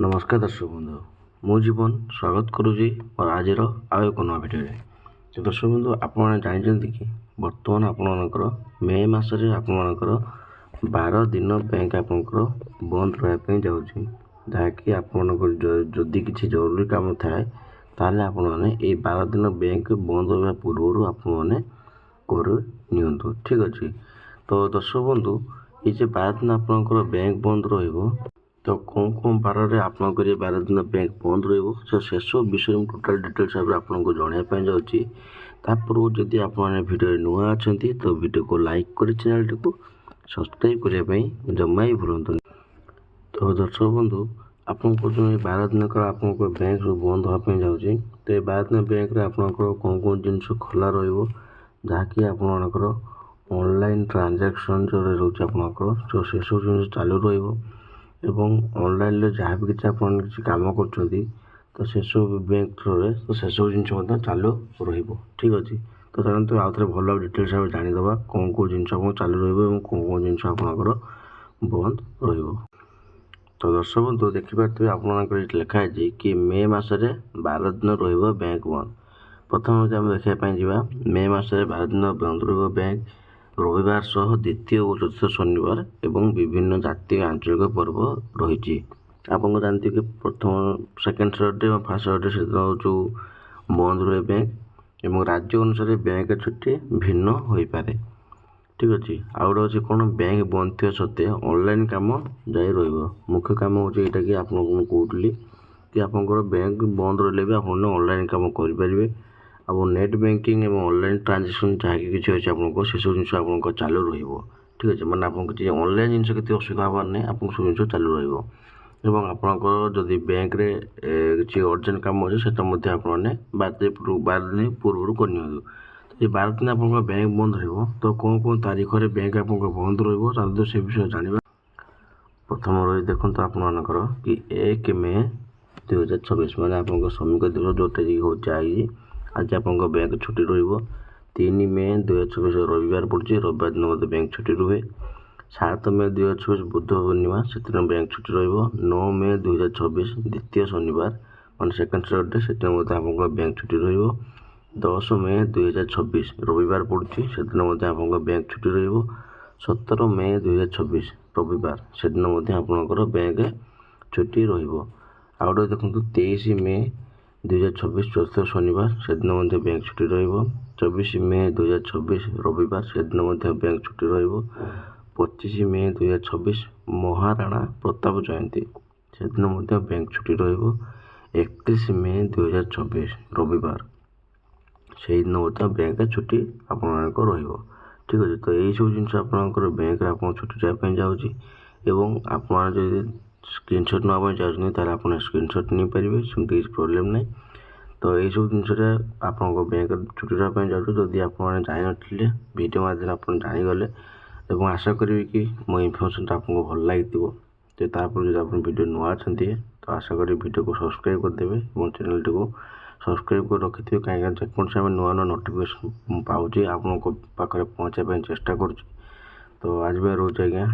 नमस्कार दर्शक बंधु मु जीवन स्वागत करुँची और आज आउ एक नया भिडियो। तो दर्शक बंधु आपने जानते कि बर्तमान आपर मे मसरे आपर 12 दिन बैंक आपंकर बंद रही जाऊँगी जहाँकि आपदी किसी जरूरी कम थाए ताले आपने 12 दिन बैंक बंद रहा पूर्व आपने कर ठीक अच्छे। तो दर्शक बंधु ये 12 दिन आपंकर बैंक बंद रही तो कौन कौन बार आपंकर 12 दिन बैंक बंद रेस विषय में टोटाल डिटेल्स आपको जनवाई जाऊँगी। पूर्व जदि आप भिडियो नुआ अच्छा तो भिडियो को लाइक कर चैनल को सब्सक्राइब करने जमा ही भूलु। तो दर्शक बंधु आपको जो 12 दिन आप बैंक बंद हाँपी जाऊँगी तो 12 दिन बैंक आपंकर कौन कौन जिन खोला रही आपंकर ऑनलाइन ट्रांजैक्शन जो रोचे आपंकर तो से सब जिन चालू एवं ऑनलाइन जहाँ भी किसी आप कम कर तो से सब बैंक थ्रोरे तो से सब जिन चालू ठीक अच्छे। तो चलते आउ थे भल डिटेल्स जानीदे कौन कौन जिन चालू रही कौन जिन आपंकर बंद रही। तो दर्शक बंधु देखिपे आप लिखाई कि मे मसरे 12 दिन रही बैंक बंद। प्रथम आम देखापी जा मे मसरे 12 दिन बंद रही बैंक रविवार सह द्वितीय और चतुर्थ शनिवार एवं विभिन्न जातीय आंचलिक पर्व रही। आप जानते कि प्रथम सेकेंड सैटरडे और फर्स्ट सैटरडे से जो बंद रहे बैंक एवं राज्य अनुसार बैंक छुट्टी भिन्न हो पारे ठीक अच्छे। आउ गए अच्छे कौन बैंक बंद थे सत्वे ऑनलाइन कम जारी रुख्य कम हो कि आप कहली कि आप बैंक बंद रही भी आप ऑनलाइन कम करेंगे अब नेट बैंकिंग और ऑनलाइन ट्रांजैक्शन जहाँ किसी अच्छे आपको से सब जिन आप चालू ठीक अच्छे मैंने आपको ऑनलाइन जिन के असुविधा हबार नहीं आपको सब जिन चालू एवं आपंकर जदि बैंक किसी अर्जेंट कम अच्छे से आपने 12 दिन पूर्व करनी। तो 12 दिन आप बैंक बंद रही तो कौन कौन तारीख में बैंक आप बंद रही से विषय जाना। प्रथम रही देखो आपर कि 1 मे 2026 मैंने आप श्रमिक दिवस जो तारीख हो आज आप बैंक छुट्टी रही 3 मे 2026 रविवार पड़े रविवार दिन बैंक छुट्टी रुहे 7 मे 2026 बुध पूर्णिमा से दिन बैंक छुट्टी रही 9 मे 2026 द्वितीय शनिवार मान सेकेंड सैटरडे से दिन आप बैंक छुट्टी रही 10 मे 2026 रविवार पड़े से दिन आप बैंक छुट्टी रही 17 मे 2026 रविवार से दिन आपंकर बैंक छुट्टी रही। आउ गए देखो 23 मे 2026 चतुर्थ शनिवार से दिन बैंक छुट्टी रही 24 मे 2026 रविवार से दिन बैंक छुट्टी रही 25 मे 2026 महाराणा प्रताप जयंती से दिन बैंक छुट्टी रही 31 मे 2026 रविवार से दिन बैंक छुट्टी आपको रही ठीक अच्छे। तो यही सब जिन आपंकर बैंक आप छुट्टी जावाई जाऊँगी एवं आप स्क्रीनशॉट नापी चाहते आप स्क्रीनशॉट नहीं पारे सेमती किसी प्रोब्लेम नहीं। तो यही सब जिन आप बैंक छुट्टी जावाई जाऊँ जदि आप जान भिडियो माध्यम आप जानीगले और आशा करी कि मो इनफर्मेशन आपको भल लगी तो जब आप भिडियो नुआ अच्छा तो आशा करी भिडियो को सब्सक्राइब करदे और चैनल को सब्सक्राइब कर रखि थे कहीं जेकोसी नुआ नुआ नोटिफिकेशन पाँच आपको पाखे पहुँचापी चेष्टा कर। तो आज भी रोज आज्ञा।